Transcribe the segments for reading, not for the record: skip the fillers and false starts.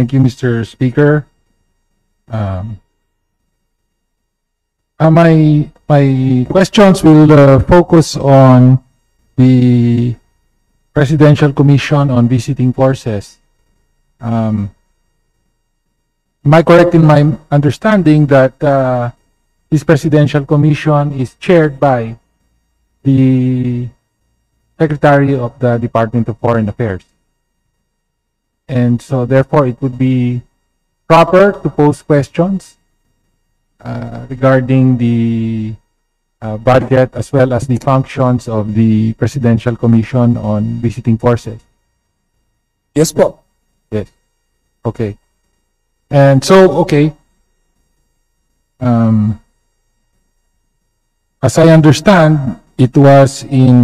Thank you, Mr. Speaker. My questions will focus on the Presidential Commission on Visiting Forces. Am I correct in my understanding that this Presidential Commission is chaired by the Secretary of the Department of Foreign Affairs? And so therefore it would be proper to pose questions regarding the budget as well as the functions of the Presidential Commission on Visiting Forces. Yes po. Yes. Okay. And so, okay. As I understand, it was in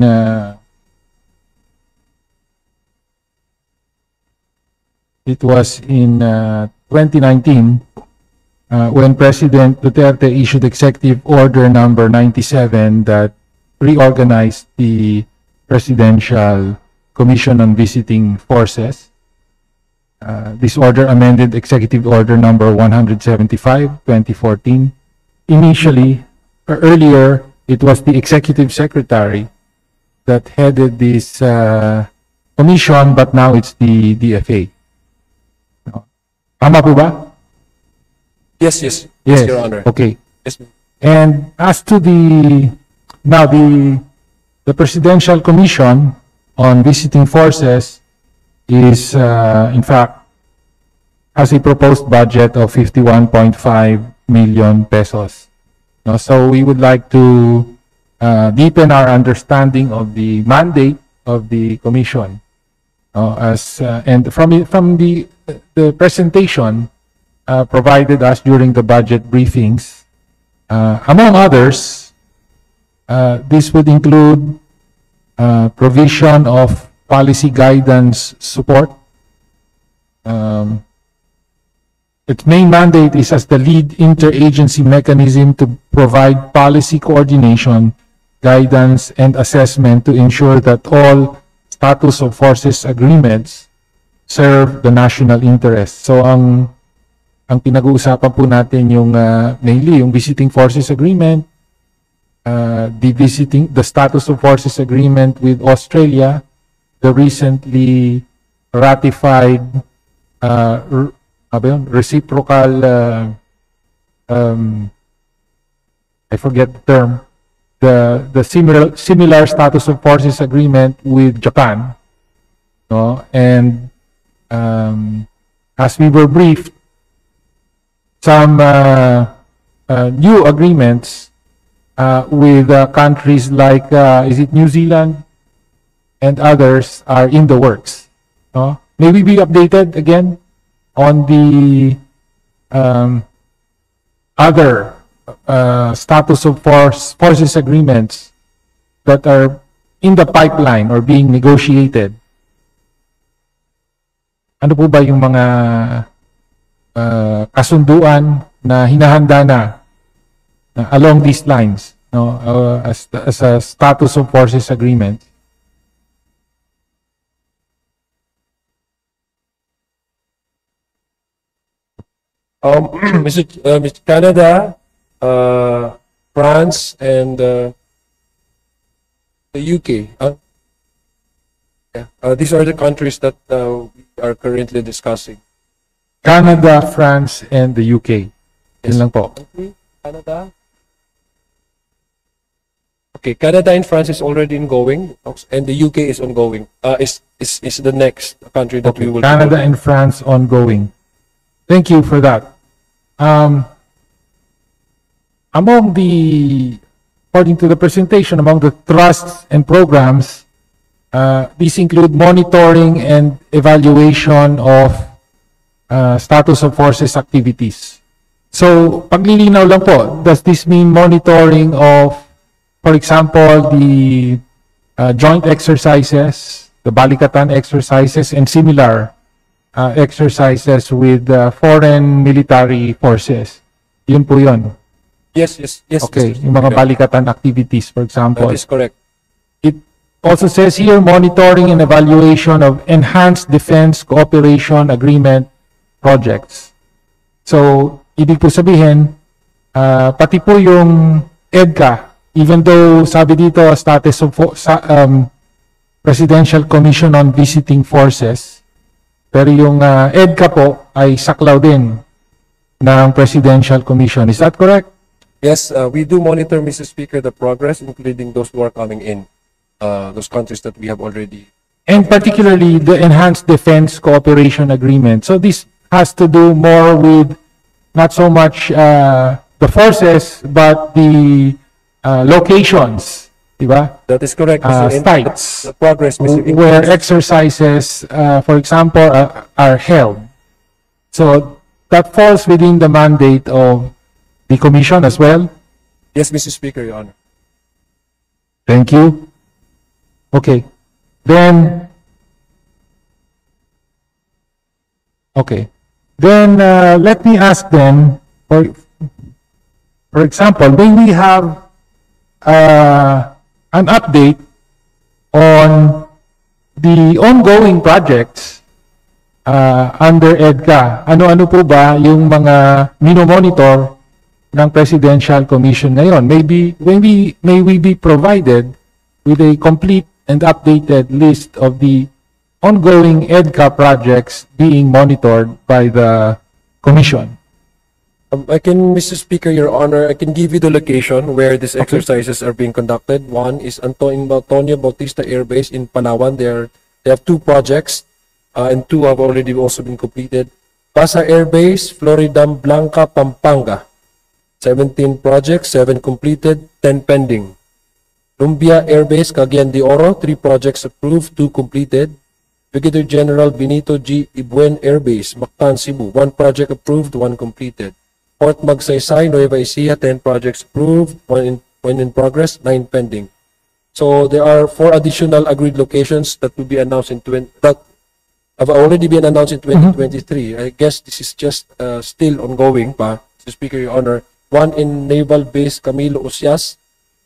2019 when President Duterte issued Executive Order number 97 that reorganized the Presidential Commission on Visiting Forces. This order amended Executive Order number 175, 2014. Initially, or earlier, it was the Executive Secretary that headed this commission, but now it's the DFA. Tama po ba? Yes, yes. Yes, Your Honor. okay. Yes. And as to the Presidential Commission on Visiting Forces is in fact has a proposed budget of 51.5 million pesos. No, so we would like to deepen our understanding of the mandate of the commission. And from the presentation provided us during the budget briefings, among others, this would include provision of policy guidance support. Its main mandate is as the lead interagency mechanism to provide policy coordination, guidance, and assessment to ensure that all status of forces agreements serve the national interest. So ang pinag-uusapan po natin yung mainly yung Visiting Forces Agreement, the Status of Forces Agreement with Australia, the recently ratified reciprocal I forget the term, the similar Status of Forces Agreement with Japan, no? And as we were briefed, some new agreements with countries like is it New Zealand and others are in the works. No? May we be updated again on the other status of forces agreements that are in the pipeline or being negotiated? Ano po ba yung mga kasunduan na hinahanda na along these lines, no, as a status of forces agreement? Mr. Canada, France, and the UK. These are the countries that we are currently discussing. Canada, France, and the UK. Yun lang po. Canada. Okay, Canada and France is already ongoing, and the UK is ongoing. Is the next country that we will. Canada and France ongoing. Thank you for that. According to the presentation, among the trusts and programs, these include monitoring and evaluation of status of forces activities. So, paglilinaw lang po, does this mean monitoring of, for example, the joint exercises, the Balikatan exercises, and similar exercises with foreign military forces? Yun po yun. Yes. Okay, yung mga Balikatan activities, for example. That is correct. It also says here, monitoring and evaluation of enhanced defense cooperation agreement projects. So, ibig po sabihin, pati po yung EDCA, even though sabi dito status of Presidential Commission on Visiting Forces, pero yung EDCA po ay saklaw din ng Presidential Commission. Is that correct? Yes, we do monitor, Mr. Speaker, the progress, including those who are coming in, those countries that we have already. And particularly the Enhanced Defense Cooperation Agreement. So this has to do more with not so much the forces, but the locations, diba? That is correct, Mr. And Sites the progress, Mr. where exercises, for example, are held. So that falls within the mandate of the Commission as well. Yes, Mr. Speaker, Your Honor. Thank you. Okay. Then, let me ask then, for example, may we have an update on the ongoing projects under EDCA? Ano-ano po ba yung mga minomonitor ng Presidential Commission ngayon? May we be provided with a complete and updated list of the ongoing EDCA projects being monitored by the Commission? I can, Mr. Speaker, Your Honor, I can give you the location where these exercises are being conducted. One is Antonio Bautista Air Base in Palawan. They have 2 projects, and 2 have already also been completed. Pasa Air Base, Floridam Blanca, Pampanga. 17 projects, 7 completed, 10 pending. Lumbia Air Base, Cagayan de Oro, 3 projects approved, 2 completed. Brigadier General Benito G. Ibuen Air Base, Mactan, Cebu, 1 project approved, 1 completed. Port Magsaysay, Nueva Ecija, 10 projects approved, 1 in progress, 9 pending. So there are 4 additional agreed locations that will be announced that have already been announced in 2023. I guess this is just still ongoing pa, Mr. Speaker, Your Honor. 1 in Naval Base Camilo Ucias,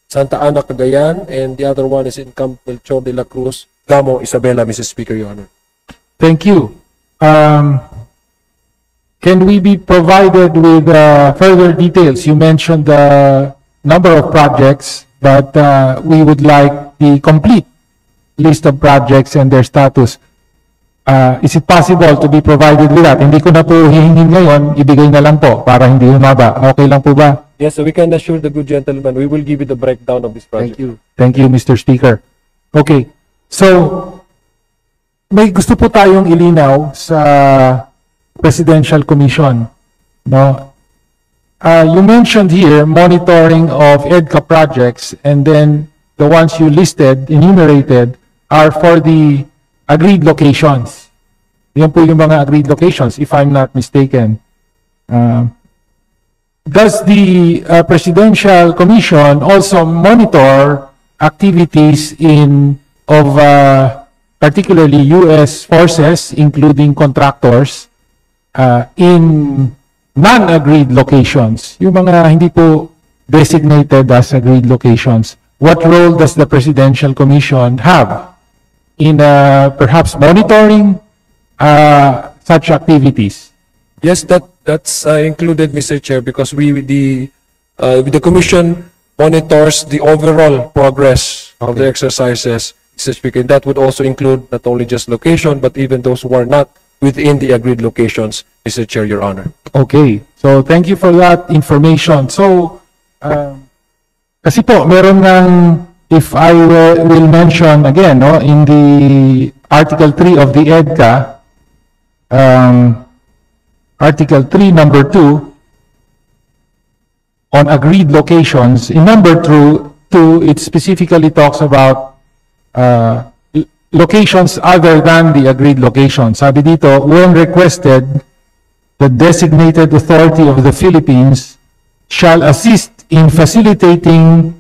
Santa Ana, Cagayan, and the other one is in Camp Melchor de la Cruz, Gamo, Isabela, Mr. Speaker, Your Honor. Thank you. Can we be provided with further details? You mentioned the number of projects, but we would like the complete list of projects and their status. Is it possible to be provided with that? Hindi ko na po hihingin ngayon, ibigay na lang po para hindi humaba. Okay lang po ba? Yes, so we can assure the good gentleman, we will give you the breakdown of this project. Thank you. Thank you, Mr. Speaker. Okay. So, may gusto po tayong ilinaw sa Presidential Commission. No? You mentioned here monitoring of EDCA projects, and then the ones you listed, enumerated, are for the agreed locations. Yan po yung mga agreed locations, if I'm not mistaken. Does the Presidential Commission also monitor activities of particularly U.S. forces, including contractors, in non-agreed locations? Yung mga hindi po designated as agreed locations. What role does the Presidential Commission have in perhaps monitoring such activities? Yes, that's included, Mr. Chair, because the Commission monitors the overall progress of the exercises, Mr. Speaker. That would also include not only just location, but even those who are not within the agreed locations, Mr. Chair, Your Honor. Okay. So, thank you for that information. So, kasi po, meron ng, if I will mention again, no, in the Article 3 of the EDCA, Article 3, number 2, on agreed locations, in number 2, it specifically talks about locations other than the agreed locations. Sabi dito, when requested, the designated authority of the Philippines shall assist in facilitating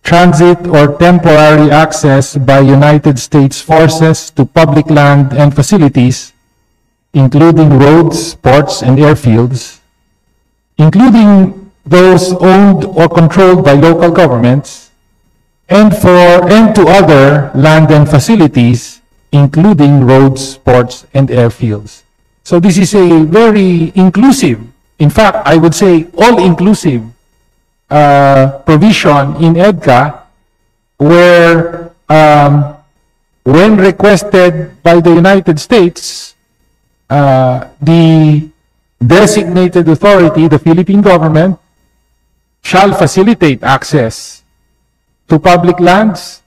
transit or temporary access by United States forces to public land and facilities, including roads, ports, and airfields, including those owned or controlled by local governments, and to other land and facilities, including roads, ports, and airfields. So this is a very inclusive, in fact, I would say all-inclusive provision in EDCA where when requested by the United States, the designated authority, the Philippine government, shall facilitate access to public lands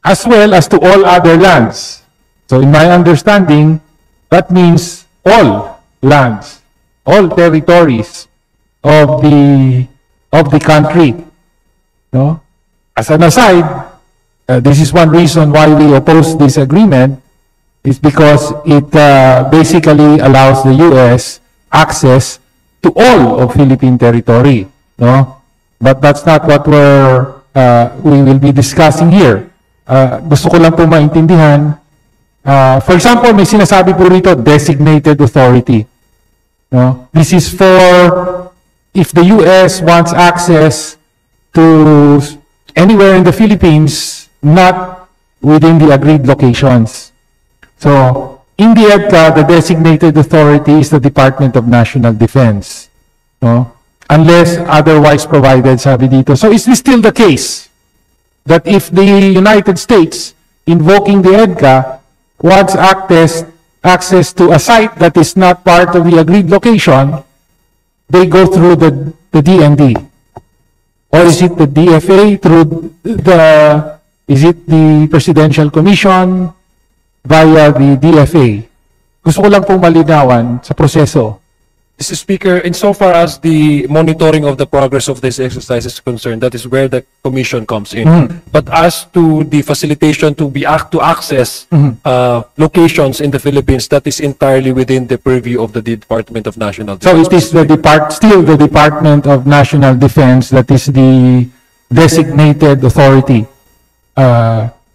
as well as to all other lands. So in my understanding, that means all lands, all territories of the country. No? As an aside, this is one reason why we oppose this agreement, is because it basically allows the U.S. access to all of Philippine territory. No? But that's not what we will be discussing here. Gusto ko lang po maintindihan. For example, may sinasabi po rito, designated authority. No? This is for if the U.S. wants access to anywhere in the Philippines, not within the agreed locations. So, in the EDCA, the designated authority is the Department of National Defense. No? Unless otherwise provided, sabi dito. So, is this still the case? That if the United States, invoking the EDCA, wants access to a site that is not part of the agreed location, they go through the DND? Or is it the DFA through is it the Presidential Commission via the DFA? Gusto ko lang pong malinawan sa proseso. Mr. Speaker, insofar as the monitoring of the progress of this exercise is concerned, that is where the commission comes in. But as to the facilitation to access locations in the Philippines, that is entirely within the purview of the Department of National Defense. So it is still the Department of National Defense that is the designated authority.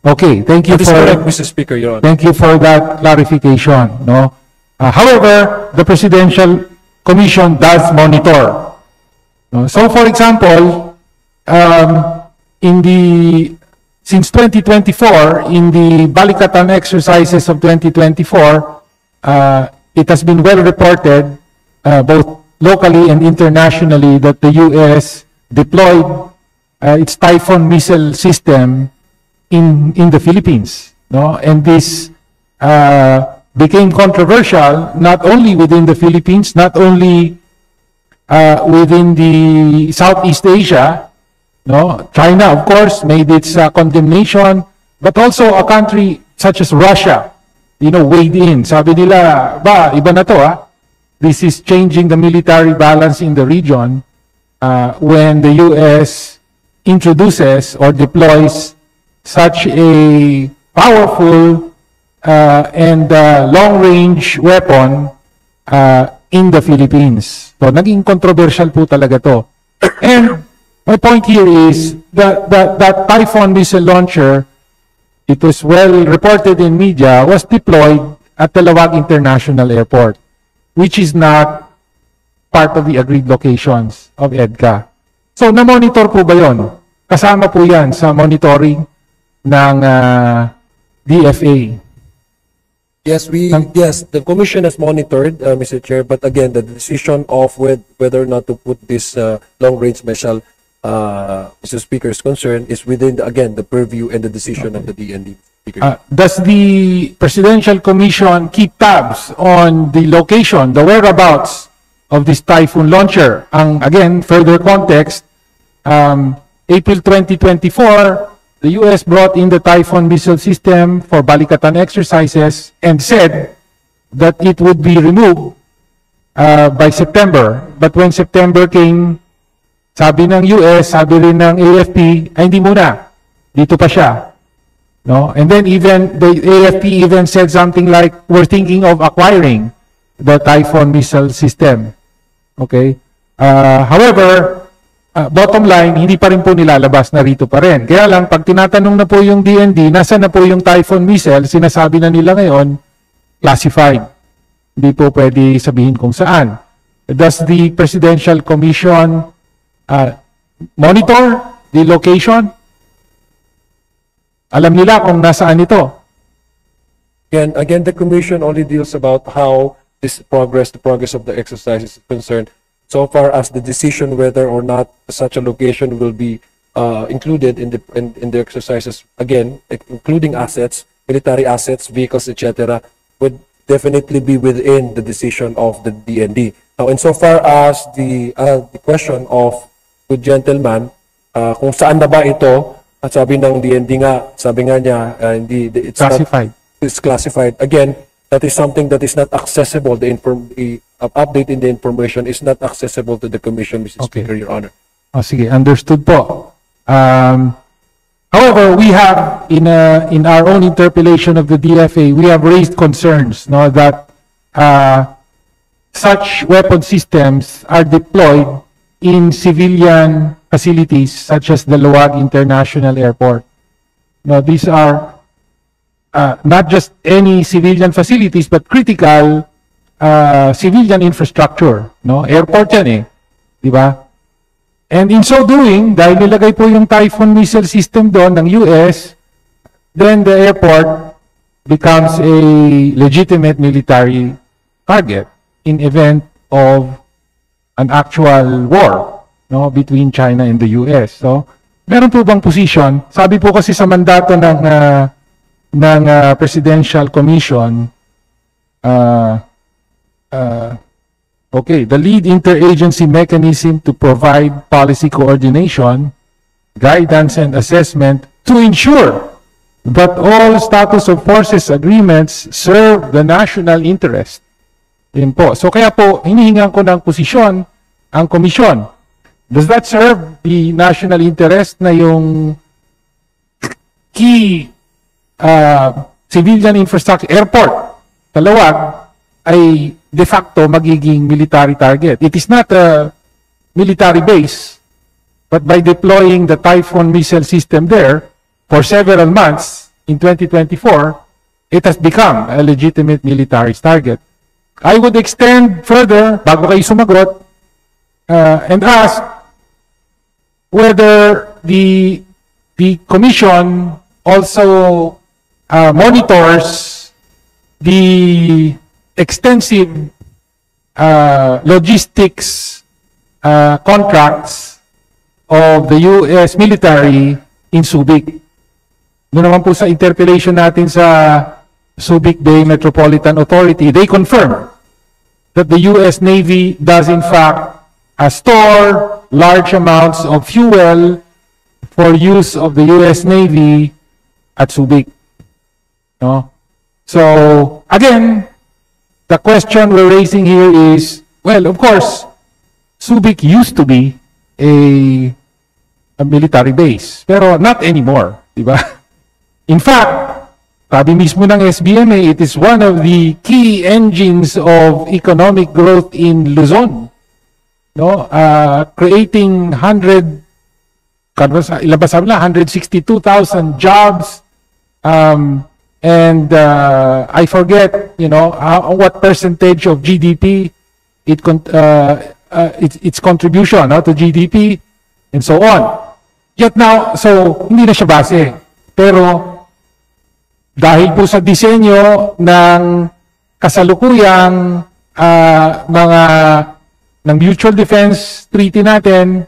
Okay, thank you That is correct, Mr. Speaker, Your Honor. Thank you for that clarification. No. However, the Presidential Commission does monitor. No? So, for example, since 2024, in the Balikatan exercises of 2024, it has been well reported, both locally and internationally, that the U.S. deployed its Typhoon missile system in the Philippines. No? And this became controversial not only within the Philippines, not only within the Southeast Asia. No? China, of course, made its condemnation, but also a country such as Russia, weighed in. Sabi nila, iba na to, This is changing the military balance in the region when the U.S. introduces or deploys such a powerful and long-range weapon in the Philippines. So, naging controversial po talaga to. And my point here is that Typhoon missile launcher, it was well reported in media, was deployed at Talawag International Airport, which is not part of the agreed locations of EDCA. So, na-monitor po ba yun? Kasama po yan sa monitoring ng DFA. Yes, the commission has monitored, Mr. Chair, but again, the decision of whether or not to put this long-range missile, Mr. Speaker's concern, is within, again, the purview and the decision of the DND. Does the Presidential Commission keep tabs on the location, the whereabouts of this Typhoon launcher? Again, further context, April 2024, the U.S. brought in the Typhoon missile system for Balikatan exercises and said that it would be removed by September. But when September came, sabi ng US, sabi rin ng AFP, ay hindi muna, dito pa siya. No? And then even the AFP even said something like, we're thinking of acquiring the Typhoon missile system. Okay? However, bottom line, hindi pa rin po nilalabas, na rito pa rin. Kaya lang, pag tinatanong na po yung DND, nasa na po yung Typhoon missile, sinasabi na nila ngayon, classified. Hindi po pwede sabihin kung saan. Does the Presidential Commission monitor the location? Alam nila kung nasaan ito. Again, the commission only deals about how the progress of the exercise is concerned, so far as the decision whether or not such a location will be included in the exercises, again, including assets, military assets, vehicles, etc., would definitely be within the decision of the DND. Now, insofar as the question of good gentleman, kung saan na ba ito, at sabi ng DND nga, sabi nga niya, it's Classified. It's classified. Again, that is something that is not accessible. The update in the information is not accessible to the Commission, Mr. Okay. Speaker, Your Honor. Oh, sige, understood po. However, we have in our own interpellation of the DFA, we have raised concerns, no, that such weapon systems are deployed in civilian facilities such as the Luwag International Airport. No, these are not just any civilian facilities but critical civilian infrastructure, no? Airport yan eh, di ba? And in so doing, dahil nilagay po yung Typhoon missile system doon ng US, then the airport becomes a legitimate military target in event of an actual war, no, between China and the US. So, meron po bang position? Sabi po kasi sa mandato ng Presidential Commission, okay, the lead interagency mechanism to provide policy coordination, guidance, and assessment to ensure that all status of forces agreements serve the national interest. Yun po. So kaya po, hinihingan ko ng posisyon ang komisyon. Does that serve the national interest na yung key civilian infrastructure, airport, Talawag, ay de facto magiging military target? It is not a military base, but by deploying the Typhoon missile system there for several months in 2024, it has become a legitimate military target. I would extend further, bago kayo sumagot, and ask whether the Commission also monitors the extensive logistics contracts of the U.S. military in Subic. Doon naman po sa interpellation natin sa Subic Bay Metropolitan Authority, they confirm that the U.S. Navy does in fact store large amounts of fuel for use of the U.S. Navy at Subic. No? So, again, the question we're raising here is, well, of course, Subic used to be a military base, pero not anymore, di ba? In fact, sabi mismo ng SBMA, it is one of the key engines of economic growth in Luzon. No, creating 162,000 jobs, and I forget, you know, what percentage of GDP its contribution to GDP and so on. Yet now, so hindi na siya base, pero dahil po sa disenyo ng kasalukuyang ng Mutual Defense Treaty natin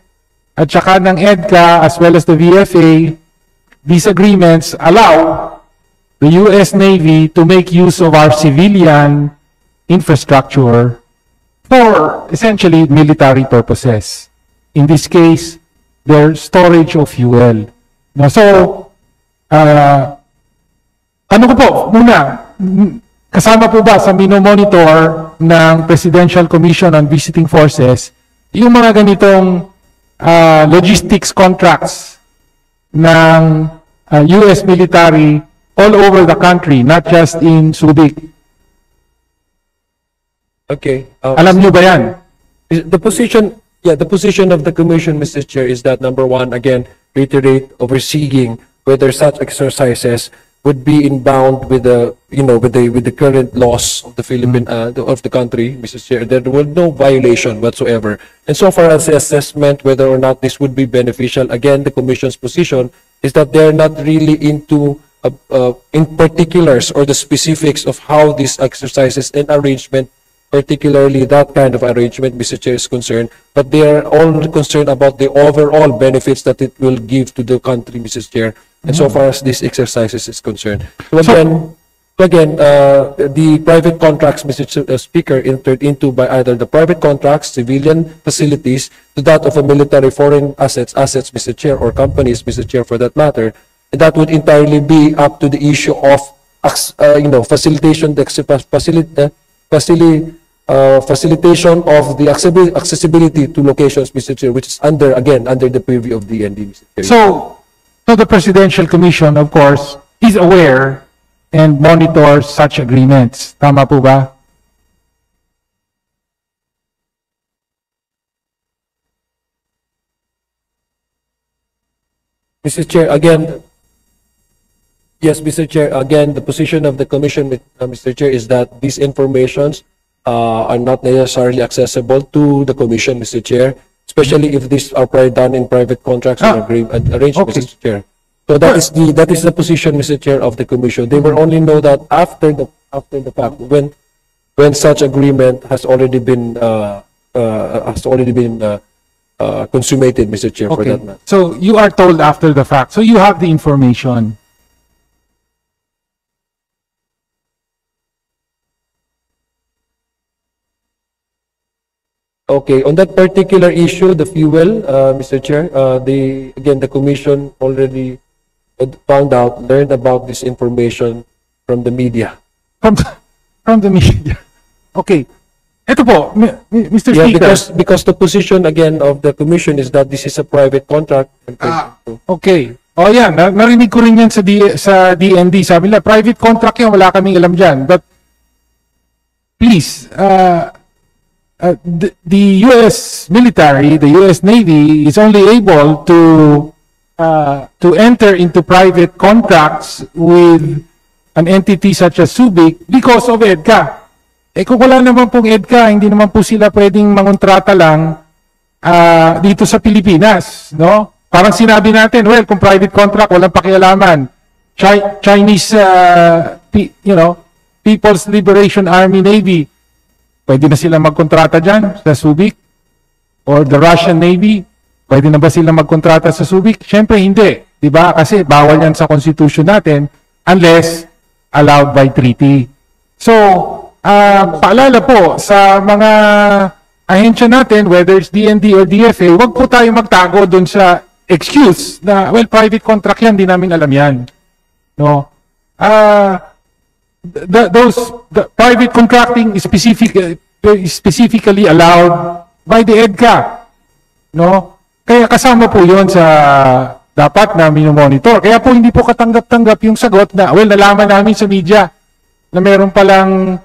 at saka ng EDCA as well as the VFA, these agreements allow the U.S. Navy to make use of our civilian infrastructure for essentially military purposes. In this case, their storage of fuel. No, so, ano ko po, muna, kasama po ba sa minomonitor ng Presidential Commission on Visiting Forces yung mga ganitong logistics contracts ng U.S. military all over the country, not just in Subic? Okay. Alam niyo ba yan? The position of the Commission, Mr. Chair, is that number one, again, reiterate overseeing whether such exercises would be in bound with the, with the current laws of the Philippine of the country, Mr. Chair. There was no violation whatsoever. And so far as the assessment whether or not this would be beneficial, again, the Commission's position is that they're not really into in particulars or the specifics of how these exercises and arrangement particularly that kind of arrangement, Mr. Chair, is concerned, but they are all concerned about the overall benefits that it will give to the country, Mr. Chair, and so far as these exercises is concerned. So again, the private contracts, Mr. Speaker, entered into by either the private contracts, civilian facilities, to that of a military foreign assets, Mr. Chair, or companies, Mr. Chair, for that matter, and that would entirely be up to the issue of, facilitation, facilitation of the accessibility to locations, Mr. Chair, which is under the purview of DND, Mr. Chair. So the Presidential Commission, of course, is aware and monitors such agreements. Tama po ba? Mr. Chair, again, yes, Mr. Chair, again, the position of the Commission, Mr. Chair, is that these informations are not necessarily accessible to the Commission, Mr. Chair, especially if these are done in private contracts or arrangements, okay. Mr. Chair. So that is the position, Mr. Chair, of the Commission. They will only know that after the fact, when such agreement has already been consummated, Mr. Chair, for that matter. So you are told after the fact. So you have the information. Okay, on that particular issue, the fuel, Mr. Chair, the Commission already learned about this information from the media. From the media. Okay. Ito po, Mr. Yeah, Speaker. because the position again of the Commission is that this is a private contract. Okay. Oh yan, narinig ko rin yan sa DND. Sabi nila, private contract yan, wala kaming alam dyan. But please, the U.S. military, the U.S. Navy is only able to enter into private contracts with an entity such as Subic because of EDCA. Kung wala naman pong EDCA, hindi naman po sila pwedeng mangontrata lang dito sa Pilipinas, no? Parang sinabi natin, well, kung private contract, walang pakialaman. Chinese, People's Liberation Army Navy, pwede na sila magkontrata dyan sa Subic? Or the Russian Navy, pwede na ba sila magkontrata sa Subic? Siyempre hindi, di ba? Kasi bawal yan sa Constitution natin unless allowed by treaty. So, paalala po sa mga ahensya natin, whether it's DND or DFA, wag po tayo magtago dun sa excuse na, well, private contract yan, di namin alam yan. No? The private contracting is specifically allowed by the EDCA. No? Kaya kasama po yun sa dapat na minomonitor. Kaya po hindi po katanggap-tanggap yung sagot na, well, nalaman namin sa media na meron palang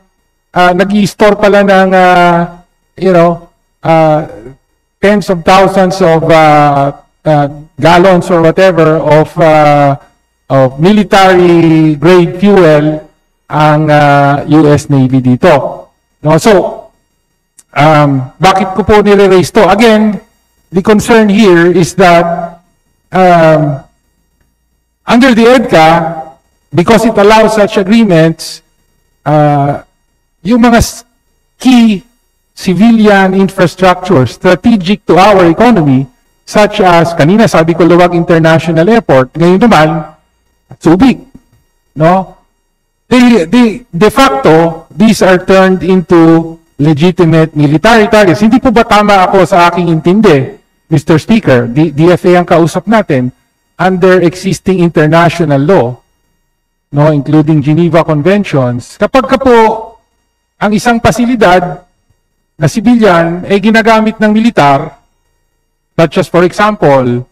nag-i-store pala ng, tens of thousands of gallons or whatever of military-grade fuel ang US Navy dito. No? So, bakit ko po nire-raise to? Again, the concern here is that under the EDCA, because it allows such agreements, yung mga key civilian infrastructure strategic to our economy, such as, kanina sabi ko Luwag International Airport, ngayon naman, Subic. No? De facto, these are turned into legitimate military targets. Hindi po ba tama ako sa aking intindi, Mr. Speaker? DFA ang kausap natin, under existing international law, no, including Geneva Conventions, kapag ka po ang isang pasilidad na civilian ay ginagamit ng militar, such as for example,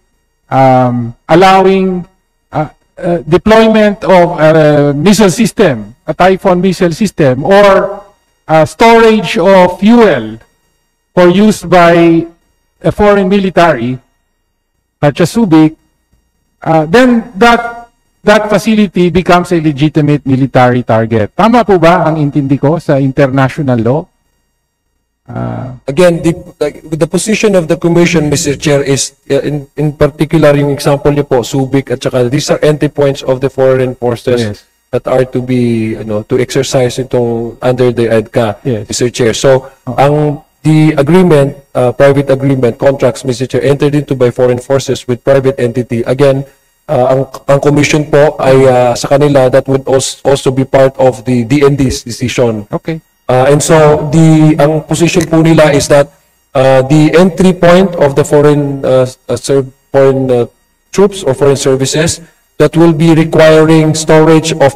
allowing deployment of a missile system, a Typhoon missile system, or storage of fuel for use by a foreign military, such as Subic, then that facility becomes a legitimate military target. Tama po ba ang intindi ko sa international law? Again, the position of the Commission, Mr. Chair, is in particular yung example niyo po, Subic at saka these are entry points of the foreign forces. Yes. that are to be, to exercise itong under the EDCA, Yes. Mr. Chair. So, the agreement, private agreement, contracts, Mr. Chair, entered into by foreign forces with private entity. Again, ang commission po ay sa kanila, that would also be part of the DND's decision. Okay. And so, ang position po nila is that the entry point of the foreign troops or foreign services that will be requiring storage of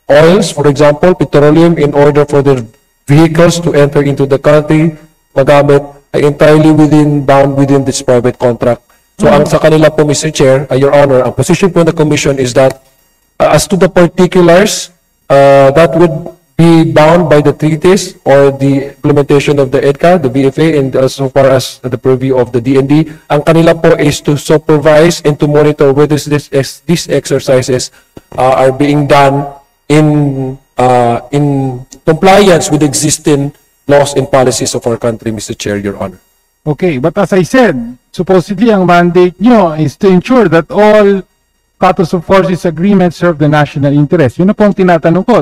oils, for example, petroleum, in order for the vehicles to enter into the country, magamit, ay entirely bound within this private contract. So, ang sa kanila po, Mr. Chair, Your Honor, ang position po ng Commission is that as to the particulars, that would be bound by the treaties or the implementation of the EDCA, the BFA, and so far as the purview of the DND. Ang kanila po is to supervise and to monitor whether these exercises are being done in compliance with existing laws and policies of our country, Mr. Chair, Your Honor. Okay, but as I said, supposedly ang mandate nyo is to ensure that all status of forces agreements serve the national interest. Yun na po ang tinatanong ko.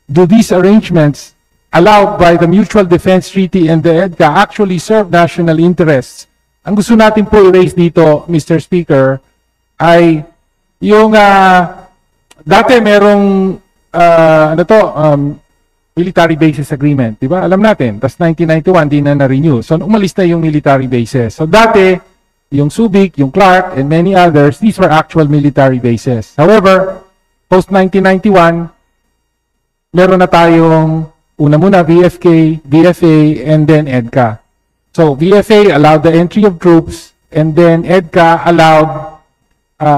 Do these arrangements allowed by the Mutual Defense Treaty and the EDCA actually serve national interests? Ang gusto natin po i-raise dito, Mr. Speaker, ay yung dati merong military bases agreement, di ba? Alam natin, tas 1991 di na na-renew. So umalis na yung military bases. So dati, yung Subic, yung Clark, and many others, these were actual military bases. However, post 1991, meron na tayong una muna VFK, VFA, and then EDCA. So VFA allowed the entry of troops, and then EDCA allowed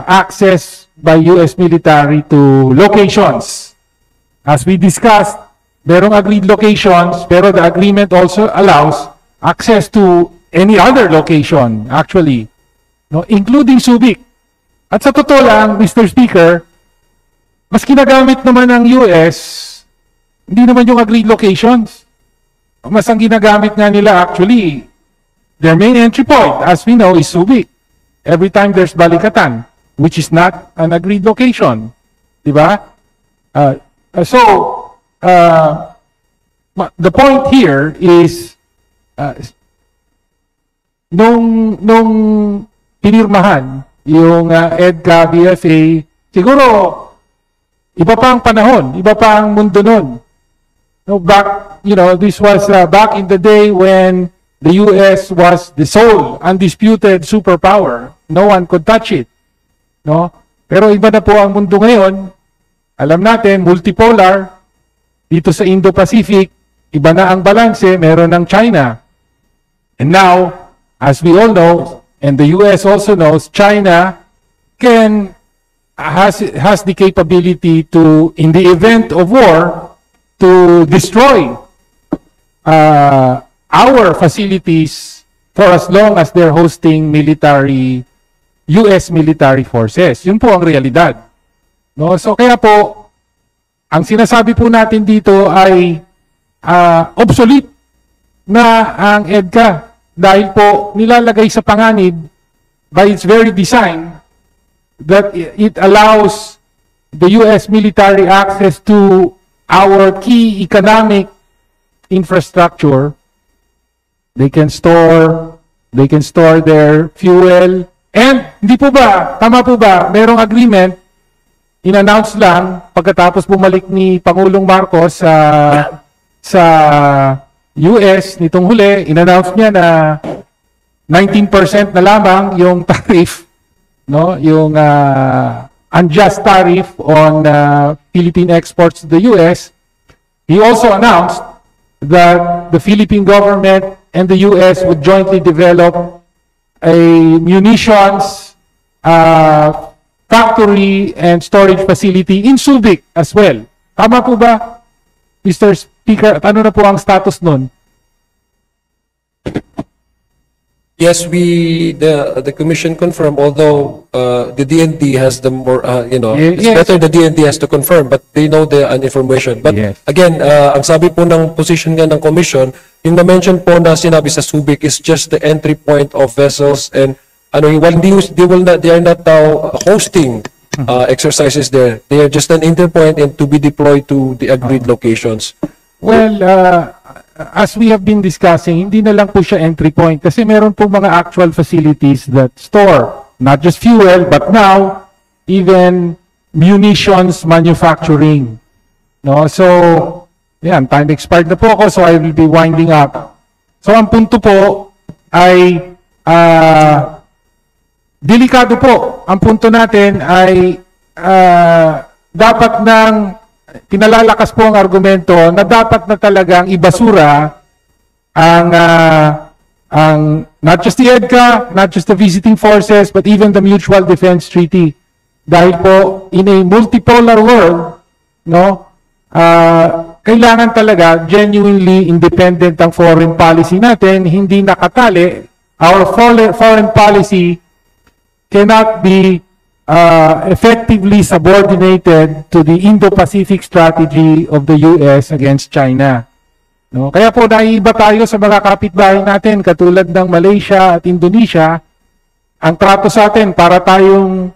access by US military to locations. As we discussed, merong agreed locations, pero the agreement also allows access to any other location, actually, no, including Subic. At sa totoo lang, Mr. Speaker, mas ginagamit naman ng US, hindi naman yung agreed locations. Mas ang ginagamit nga nila actually, their main entry point, as we know, is Subic. Every time there's Balikatan, which is not an agreed location. Diba? The point here is, nung pinirmahan yung EDCA, BFA, siguro, iba pa ang panahon, iba pa ang mundo nun. No, this was back in the day when the US was the sole undisputed superpower. No one could touch it. No? Pero iba na po ang mundo ngayon. Alam natin, multipolar. Dito sa Indo-Pacific, iba na ang balanse, meron ng China. And now, as we all know, and the US also knows, China has the capability to, in the event of war, to destroy our facilities for as long as they're hosting US military forces. Yun po ang realidad. No? So kaya po, ang sinasabi po natin dito ay obsolete na ang EDCA dahil po nilalagay sa panganib by its very design that it allows the US military access to our key economic infrastructure. They can store their fuel. And hindi po ba, tama po ba, merong agreement, in-announce lang pagkatapos bumalik ni Pangulong Marcos sa US nitong huli, in-announce niya na 19% na lamang yung tariff, no, yung unjust tariff on Philippine exports to the US. He also announced that the Philippine government and the US would jointly develop a munitions factory and storage facility in Subic as well. Tama po ba, Mr. Speaker? At ano na po ang status nun? Yes, the commission confirmed, although the DND has the more, it's Yes. better the DND has to confirm, but they know the information. But Yes. again, ang sabi po ng position nga ng commission, yung na-mention po na sinabi sa Subic is just the entry point of vessels, and while they are not now hosting exercises there. They are just an entry point and to be deployed to the agreed locations. Well, as we have been discussing, hindi na lang po siya entry point kasi meron po mga actual facilities that store not just fuel but now even munitions manufacturing. No? So, yan, time expired na po ako so I will be winding up. So, ang punto po ay delikado po. Ang punto natin ay dapat nang pinalalakas po ang argumento na dapat na talagang ibasura ang not just the EDCA, not just the visiting forces, but even the Mutual Defense Treaty. Dahil po in a multipolar world, no, kailangan talaga genuinely independent ang foreign policy natin, hindi nakatali. Our foreign policy cannot be effectively subordinated to the Indo-Pacific strategy of the US against China. No? Kaya po naiiba tayo sa mga kapitbahay natin katulad ng Malaysia at Indonesia. Ang trato sa atin para tayong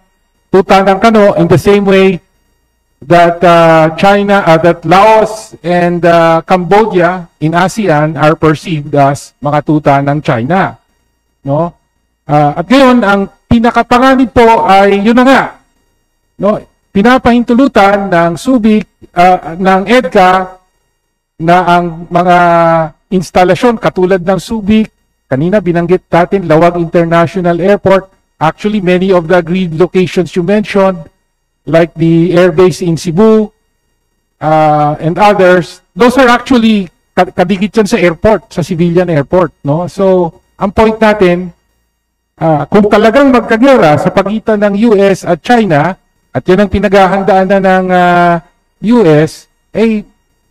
tuta ng kano in the same way that that Laos and Cambodia in ASEAN are perceived as mga tuta ng China. No? At ngayon, ang pinakapanganib po ay yun na nga. No? Pinapahintulutan ng Subic, ng EDCA, na ang mga instalasyon katulad ng Subic, kanina binanggit natin, Lawag International Airport, actually many of the agreed locations you mentioned, like the airbase in Cebu, and others, those are actually kadikit yan sa airport, sa civilian airport. No? So, ang point natin, kung talagang magkagera sa pagitan ng US at China, at yan ang pinaghahandaan na ng US, ay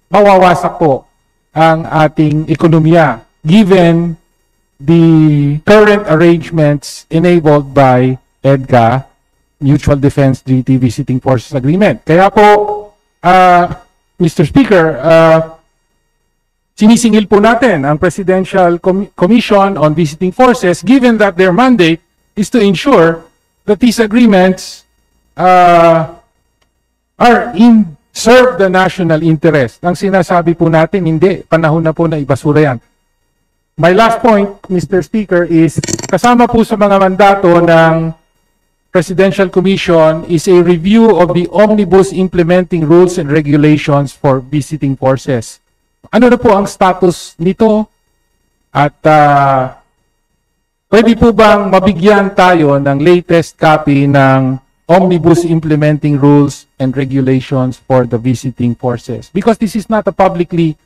mawawasak po ang ating ekonomiya given the current arrangements enabled by EDCA, Mutual Defense Treaty Visiting Forces Agreement. Kaya po, Mr. Speaker, sinisingil po natin ang Presidential Commission on Visiting Forces given that their mandate is to ensure that these agreements serve the national interest. Ang sinasabi po natin, hindi. Panahon na po na ibasura yan. My last point, Mr. Speaker, is kasama po sa mga mandato ng Presidential Commission is a review of the omnibus implementing rules and regulations for visiting forces. Ano na po ang status nito? At pwede po bang mabigyan tayo ng latest copy ng omnibus implementing rules and regulations for the visiting forces? Because this is not a publicly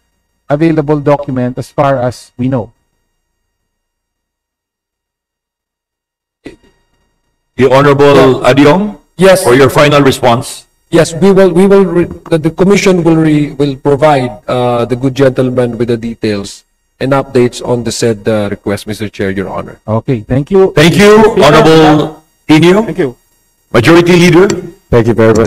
available document as far as we know. The Honorable Adyong, Yes. for your final response. Yes, the commission will provide the good gentleman with the details and updates on the said request, Mr. Chair, Your Honor. Okay, thank you. Thank you, Honorable Inyo. Thank you. Majority Leader. Thank you very much.